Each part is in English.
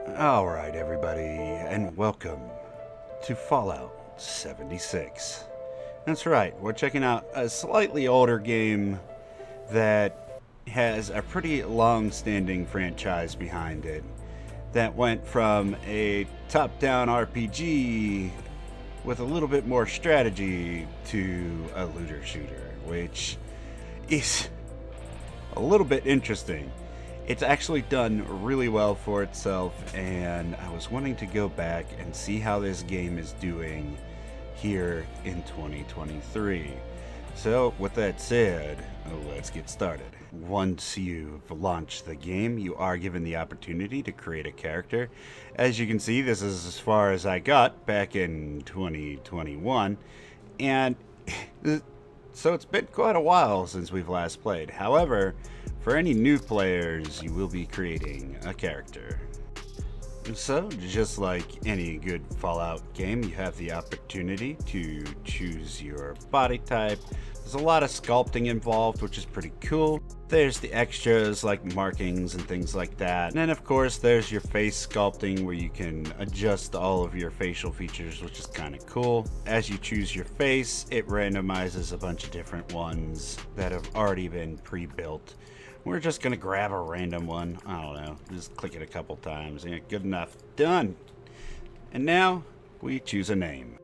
Alright, everybody, and welcome to Fallout 76. That's right, we're checking out a slightly older game that has a pretty long-standing franchise behind it that went from a top-down RPG with a little bit more strategy to a looter shooter, which is a little bit interesting. It's actually done really well for itself, and I was wanting to go back and see how this game is doing here in 2023. So, with that said, let's get started. Once you've launched the game, you are given the opportunity to create a character. As you can see, this is as far as I got back in 2021, and so it's been quite a while since we've last played. However, for any new players, you will be creating a character. So, just like any good Fallout game, you have the opportunity to choose your body type. There's a lot of sculpting involved, which is pretty cool. There's the extras like markings and things like that. And then of course there's your face sculpting where you can adjust all of your facial features, which is kind of cool. As you choose your face, it randomizes a bunch of different ones that have already been pre-built. We're just gonna grab a random one. I don't know, just click it a couple times. Yeah, good enough. Done. And now we choose a name.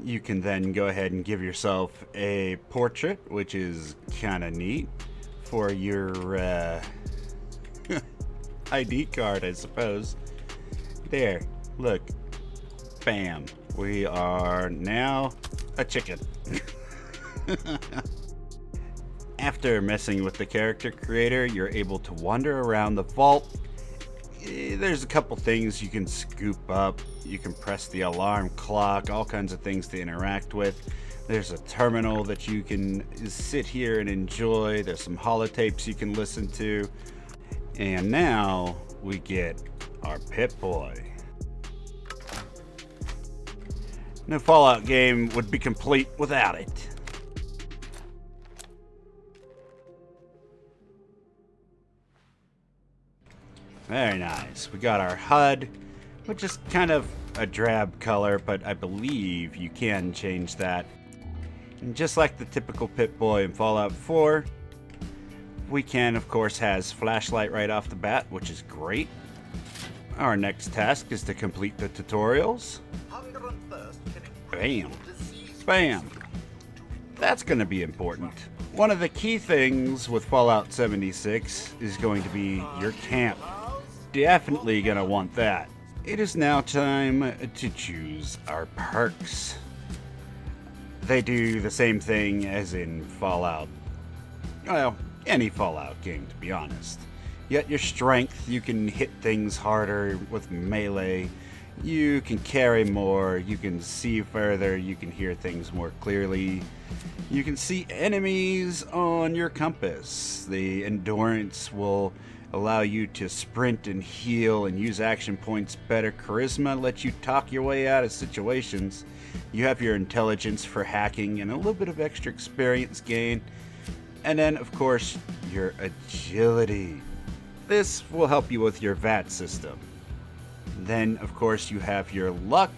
You can then go ahead and give yourself a portrait, which is kind of neat for your ID card, I suppose. There, look. Bam. We are now a chicken. After messing with the character creator, you're able to wander around the vault. There's a couple things you can scoop up. You can press the alarm clock, all kinds of things to interact with. There's a terminal that you can sit here and enjoy. There's some holotapes you can listen to. And now we get our Pip-Boy. No Fallout game would be complete without it. Very nice. We got our HUD, which is kind of a drab color, but I believe you can change that. And just like the typical Pip-Boy in Fallout 4, we can, of course, has flashlight right off the bat, which is great. Our next task is to complete the tutorials. Bam. Bam. That's going to be important. One of the key things with Fallout 76 is going to be your camp. Definitely gonna want that. It is now time to choose our perks. They do the same thing as in Fallout. Well, any Fallout game, to be honest. Yet your strength, you can hit things harder with melee. You can carry more, you can see further, you can hear things more clearly. You can see enemies on your compass. The endurance will allow you to sprint and heal and use action points better. Charisma lets you talk your way out of situations. You have your intelligence for hacking and a little bit of extra experience gain. And then, of course, your agility. This will help you with your VAT system. Then, of course, you have your luck,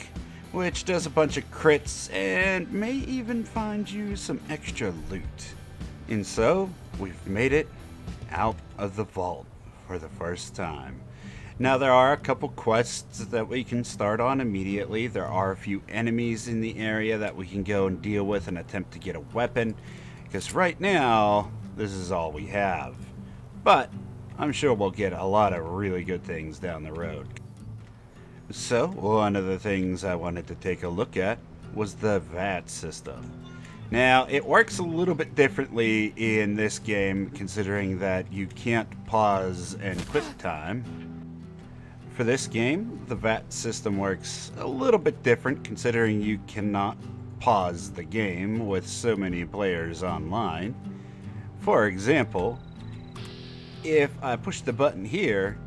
which does a bunch of crits and may even find you some extra loot. And so, we've made it out of the vault for the first time. Now there are a couple quests that we can start on immediately. There are a few enemies in the area that we can go and deal with and attempt to get a weapon, because right now this is all we have. But I'm sure we'll get a lot of really good things down the road. So one of the things I wanted to take a look at was the VAT system. Now, it works a little bit differently in this game, considering that you can't pause and quit time. For this game, the VAT system works a little bit different, considering you cannot pause the game with so many players online. For example, if I push the button here,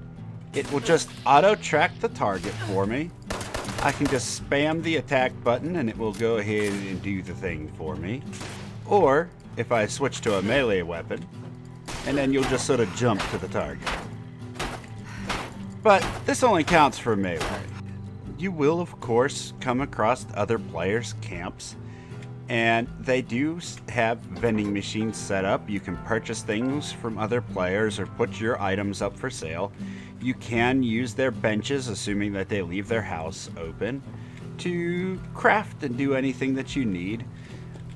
it will just auto-track the target for me. I can just spam the attack button and it will go ahead and do the thing for me. Or, if I switch to a melee weapon, and then you'll just sort of jump to the target. But this only counts for melee. You will, of course, come across other players' camps, and they do have vending machines set up. You can purchase things from other players or put your items up for sale. You can use their benches, assuming that they leave their house open, to craft and do anything that you need.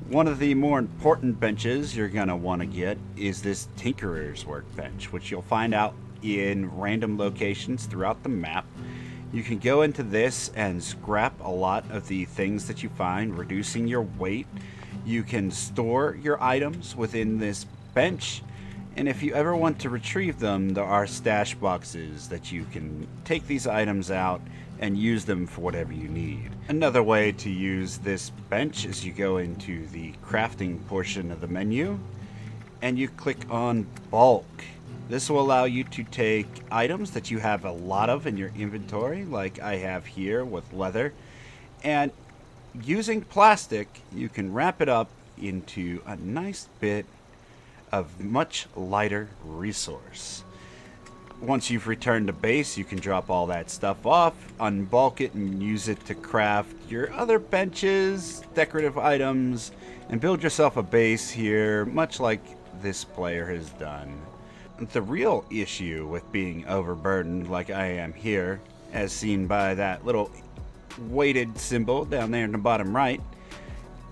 One of the more important benches you're going to want to get is this Tinkerer's Workbench, which you'll find out in random locations throughout the map. You can go into this and scrap a lot of the things that you find, reducing your weight. You can store your items within this bench, and if you ever want to retrieve them, there are stash boxes that you can take these items out and use them for whatever you need. Another way to use this bench is you go into the crafting portion of the menu and you click on bulk. This will allow you to take items that you have a lot of in your inventory, like I have here with leather, and using plastic, you can wrap it up into a nice bit of much lighter resource. Once you've returned to base, you can drop all that stuff off, unbulk it, and use it to craft your other benches, decorative items, and build yourself a base here, much like this player has done. The real issue with being overburdened like I am here, as seen by that little weighted symbol down there in the bottom right,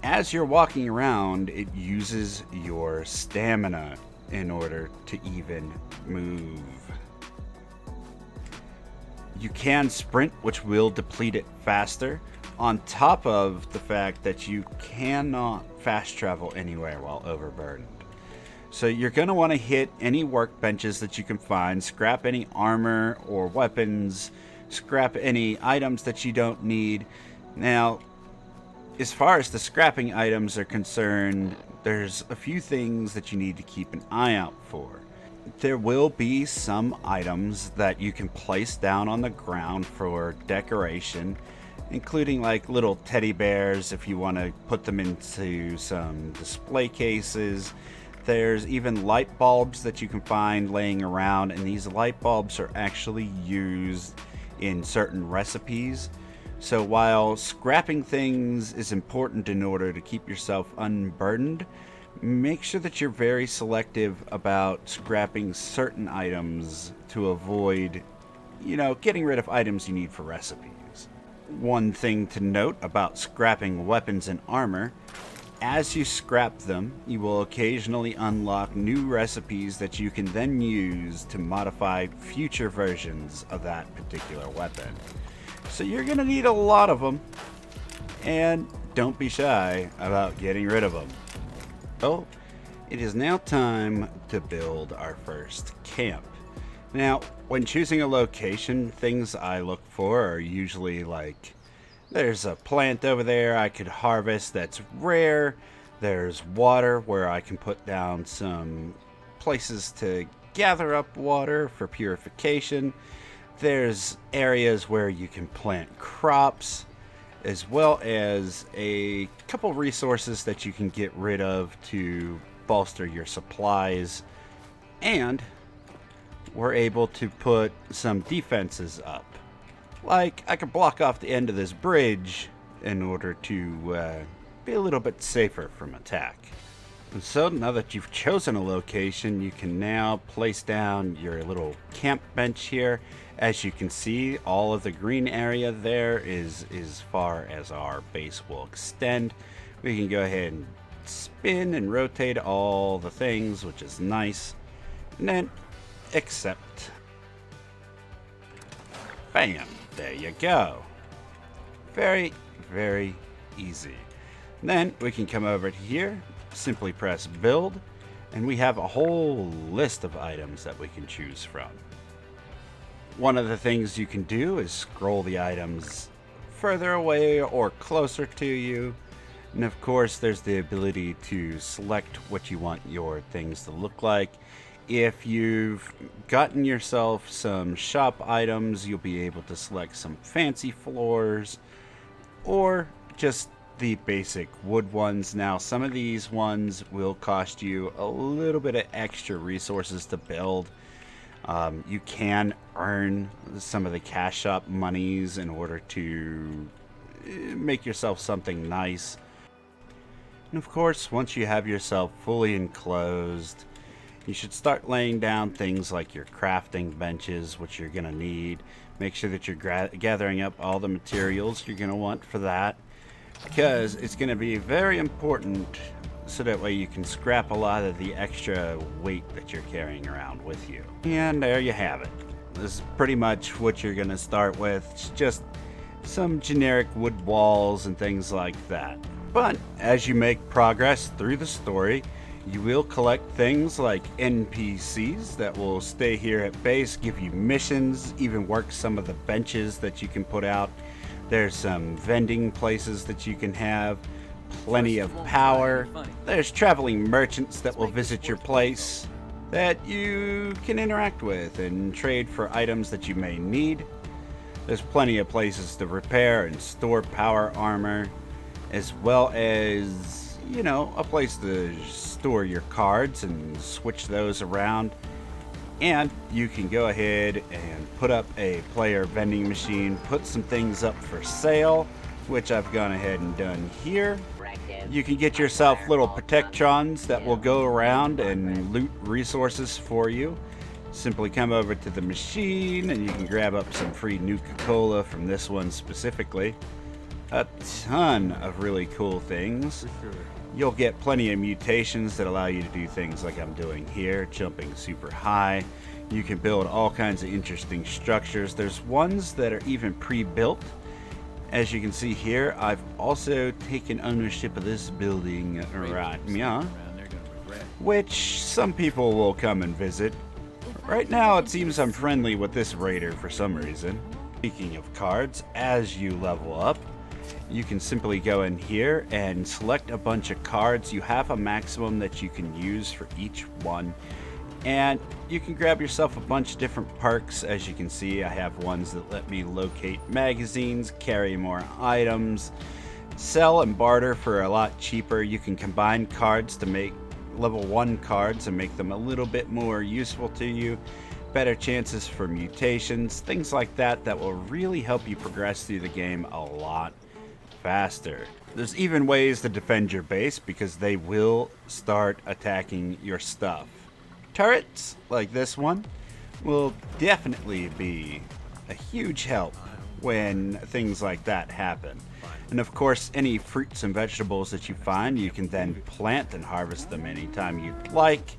as you're walking around, it uses your stamina in order to even move. You can sprint, which will deplete it faster, on top of the fact that you cannot fast travel anywhere while overburdened. So you're going to want to hit any workbenches that you can find, scrap any armor or weapons, scrap any items that you don't need. Now, as far as the scrapping items are concerned, there's a few things that you need to keep an eye out for. There will be some items that you can place down on the ground for decoration, including like little teddy bears if you want to put them into some display cases. There's even light bulbs that you can find laying around, and these light bulbs are actually used in certain recipes. So while scrapping things is important in order to keep yourself unburdened, make sure that you're very selective about scrapping certain items to avoid, getting rid of items you need for recipes. One thing to note about scrapping weapons and armor: as you scrap them, you will occasionally unlock new recipes that you can then use to modify future versions of that particular weapon. So you're going to need a lot of them, and don't be shy about getting rid of them. Oh, it is now time to build our first camp. Now, when choosing a location, things I look for are usually like, there's a plant over there I could harvest that's rare. There's water where I can put down some places to gather up water for purification. There's areas where you can plant crops, as well as a couple resources that you can get rid of to bolster your supplies. And we're able to put some defenses up. Like, I could block off the end of this bridge in order to be a little bit safer from attack. And so now that you've chosen a location, you can now place down your little camp bench here. As you can see, all of the green area there is as far as our base will extend. We can go ahead and spin and rotate all the things, which is nice. And then accept. Bam! There you go. Very, very easy. Then we can come over here, simply press build, and we have a whole list of items that we can choose from. One of the things you can do is scroll the items further away or closer to you. And of course, there's the ability to select what you want your things to look like. If you've gotten yourself some shop items, you'll be able to select some fancy floors or just the basic wood ones. Now, some of these ones will cost you a little bit of extra resources to build. You can earn some of the cash shop monies in order to make yourself something nice. And of course, once you have yourself fully enclosed, you should start laying down things like your crafting benches, which you're going to need. Make sure that you're gathering up all the materials you're going to want for that, because it's going to be very important so that way you can scrap a lot of the extra weight that you're carrying around with you. And there you have it. This is pretty much what you're going to start with. It's just some generic wood walls and things like that. But as you make progress through the story, you will collect things like NPCs that will stay here at base, give you missions, even work some of the benches that you can put out. There's some vending places that you can have, plenty of power. There's traveling merchants that will visit your place that you can interact with and trade for items that you may need. There's plenty of places to repair and store power armor, as well as, you know, a place to store your cards and switch those around. And you can go ahead and put up a player vending machine, put some things up for sale, which I've gone ahead and done here. You can get yourself little protectrons that will go around and loot resources for you. Simply come over to the machine and you can grab up some free Nuka-Cola from this one specifically. A ton of really cool things. You'll get plenty of mutations that allow you to do things like I'm doing here, jumping super high. You can build all kinds of interesting structures. There's ones that are even pre-built. As you can see here, I've also taken ownership of this building right here, which some people will come and visit. Right now it seems I'm friendly with this raider for some reason. Speaking of cards, as you level up, you can simply go in here and select a bunch of cards. You have a maximum that you can use for each one. And you can grab yourself a bunch of different perks. As you can see, I have ones that let me locate magazines, carry more items, sell and barter for a lot cheaper. You can combine cards to make level 1 cards and make them a little bit more useful to you. Better chances for mutations, things like that that will really help you progress through the game a lot faster. There's even ways to defend your base because they will start attacking your stuff. Turrets like this one will definitely be a huge help when things like that happen. And of course, any fruits and vegetables that you find, you can then plant and harvest them anytime you'd like.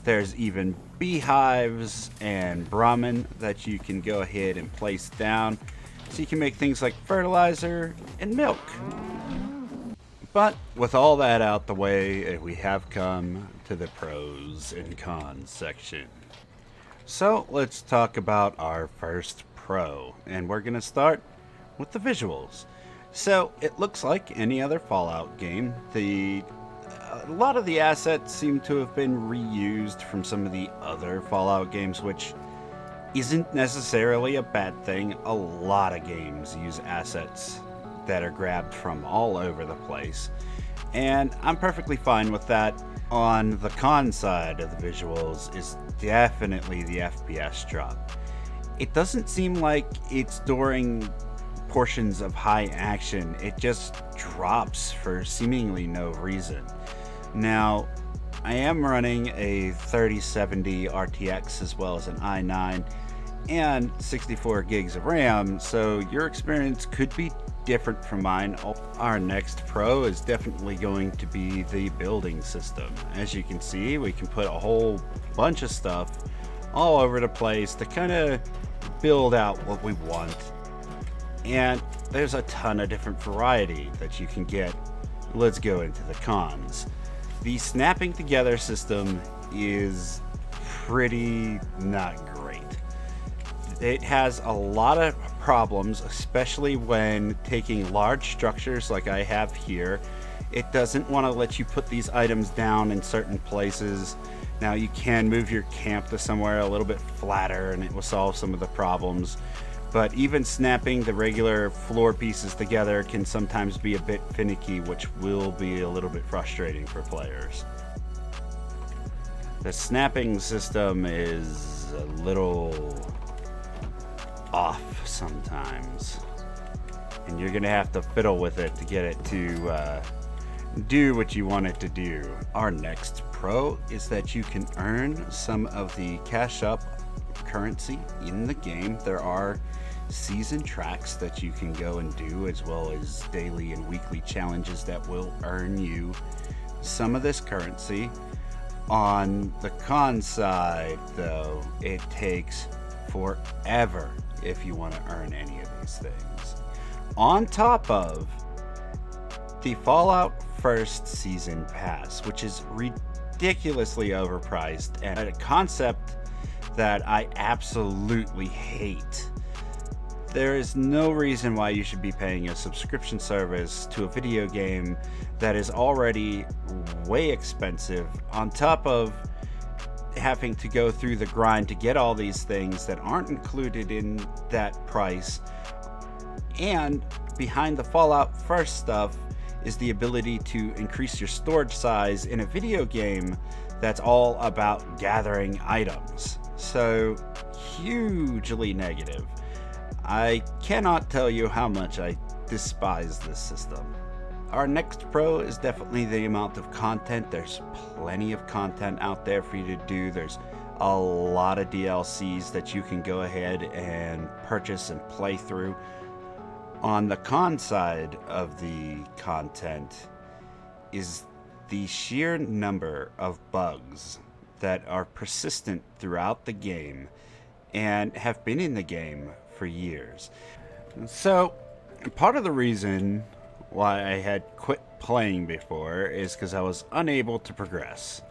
There's even beehives and Brahmin that you can go ahead and place down, so you can make things like fertilizer and milk. But with all that out the way, we have come to the pros and cons section. So let's talk about our first pro, and we're going to start with the visuals. So it looks like any other Fallout game. A lot of the assets seem to have been reused from some of the other Fallout games, which isn't necessarily a bad thing. A lot of games use assets that are grabbed from all over the place, and I'm perfectly fine with that. On the con side of the visuals is definitely the FPS drop. It doesn't seem like it's during portions of high action. It just drops for seemingly no reason. Now, I am running a 3070 RTX as well as an i9 and 64 gigs of RAM, so your experience could be different from mine. Our next pro is definitely going to be the building system. As you can see, we can put a whole bunch of stuff all over the place to kind of build out what we want. And there's a ton of different variety that you can get. Let's go into the cons. The snapping together system is pretty not great. It has a lot of problems, especially when taking large structures like I have here. It doesn't want to let you put these items down in certain places. Now you can move your camp to somewhere a little bit flatter and it will solve some of the problems. But even snapping the regular floor pieces together can sometimes be a bit finicky, which will be a little bit frustrating for players. The snapping system is is a little off sometimes, and you're gonna have to fiddle with it to get it to do what you want it to do. Our next pro is that you can earn some of the cash up currency in the game. There are season tracks that you can go and do, as well as daily and weekly challenges that will earn you some of this currency. On the con side, though, it takes forever if you want to earn any of these things. On top of the Fallout First Season Pass, which is ridiculously overpriced and a concept that I absolutely hate. There is no reason why you should be paying a subscription service to a video game that is already way expensive, on top of having to go through the grind to get all these things that aren't included in that price. And behind the Fallout First stuff is the ability to increase your storage size in a video game that's all about gathering items. So, hugely negative. I cannot tell you how much I despise this system. Our next pro is definitely the amount of content. There's plenty of content out there for you to do. There's a lot of DLCs that you can go ahead and purchase and play through. On the con side of the content is the sheer number of bugs that are persistent throughout the game and have been in the game for years. So, part of the reason why I had quit playing before is because I was unable to progress.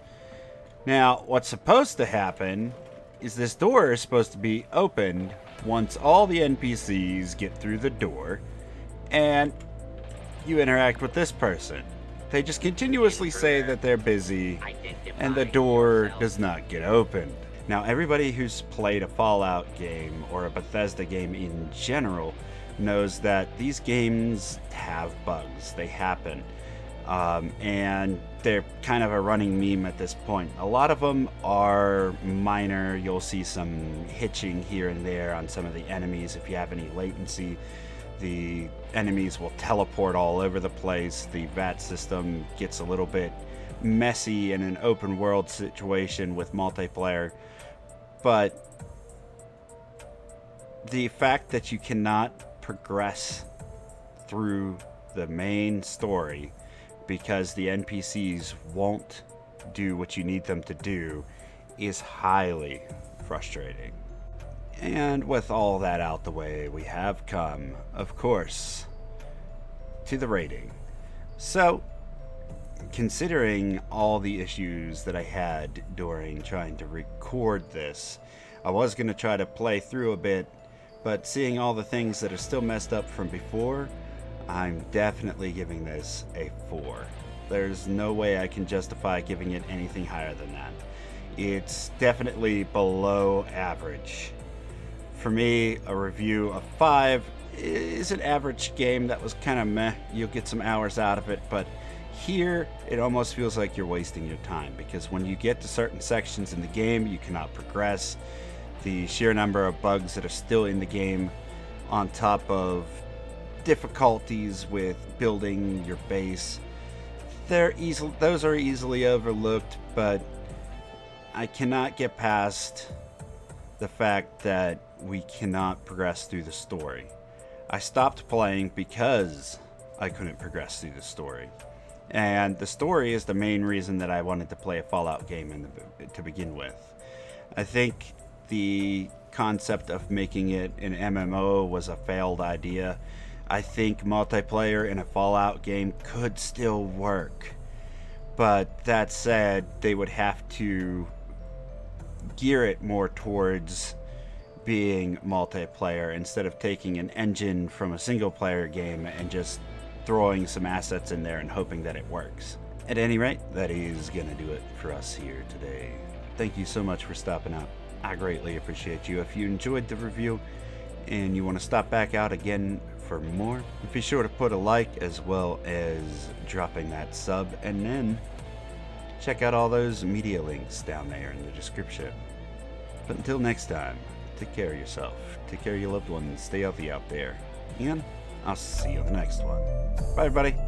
Now, what's supposed to happen is this door is supposed to be opened once all the NPCs get through the door and you interact with this person. They just continuously say that they're busy and the door does not get opened. Now, everybody who's played a Fallout game or a Bethesda game in general knows that these games have bugs. They happen. And they're kind of a running meme at this point. A lot of them are minor. You'll see some hitching here and there on some of the enemies. If you have any latency, the enemies will teleport all over the place. The VAT system gets a little bit messy in an open world situation with multiplayer. But the fact that you cannot progress through the main story because the NPCs won't do what you need them to do is highly frustrating. And with all that out the way, we have come, of course, to the rating. So, considering all the issues that I had during trying to record this, I was going to try to play through a bit, but seeing all the things that are still messed up from before, I'm definitely giving this a 4. There's no way I can justify giving it anything higher than that. It's definitely below average. For me, a review of 5 is an average game that was kind of meh. You'll get some hours out of it, but here it almost feels like you're wasting your time, because when you get to certain sections in the game, you cannot progress. The sheer number of bugs that are still in the game, on top of difficulties with building your base, those are easily overlooked, but I cannot get past the fact that we cannot progress through the story. I stopped playing because I couldn't progress through the story. And the story is the main reason that I wanted to play a Fallout game to begin with. I think the concept of making it an MMO was a failed idea. I think multiplayer in a Fallout game could still work. But that said, they would have to gear it more towards being multiplayer instead of taking an engine from a single player game and just throwing some assets in there and hoping that it works. At any rate, that is gonna do it for us here today. Thank you so much for stopping out. I greatly appreciate you. If you enjoyed the review and you want to stop back out again for more, be sure to put a like as well as dropping that sub, and then check out all those media links down there in the description. But until next time, take care of yourself, take care of your loved ones, stay healthy out there, and I'll see you on the next one. Bye, everybody.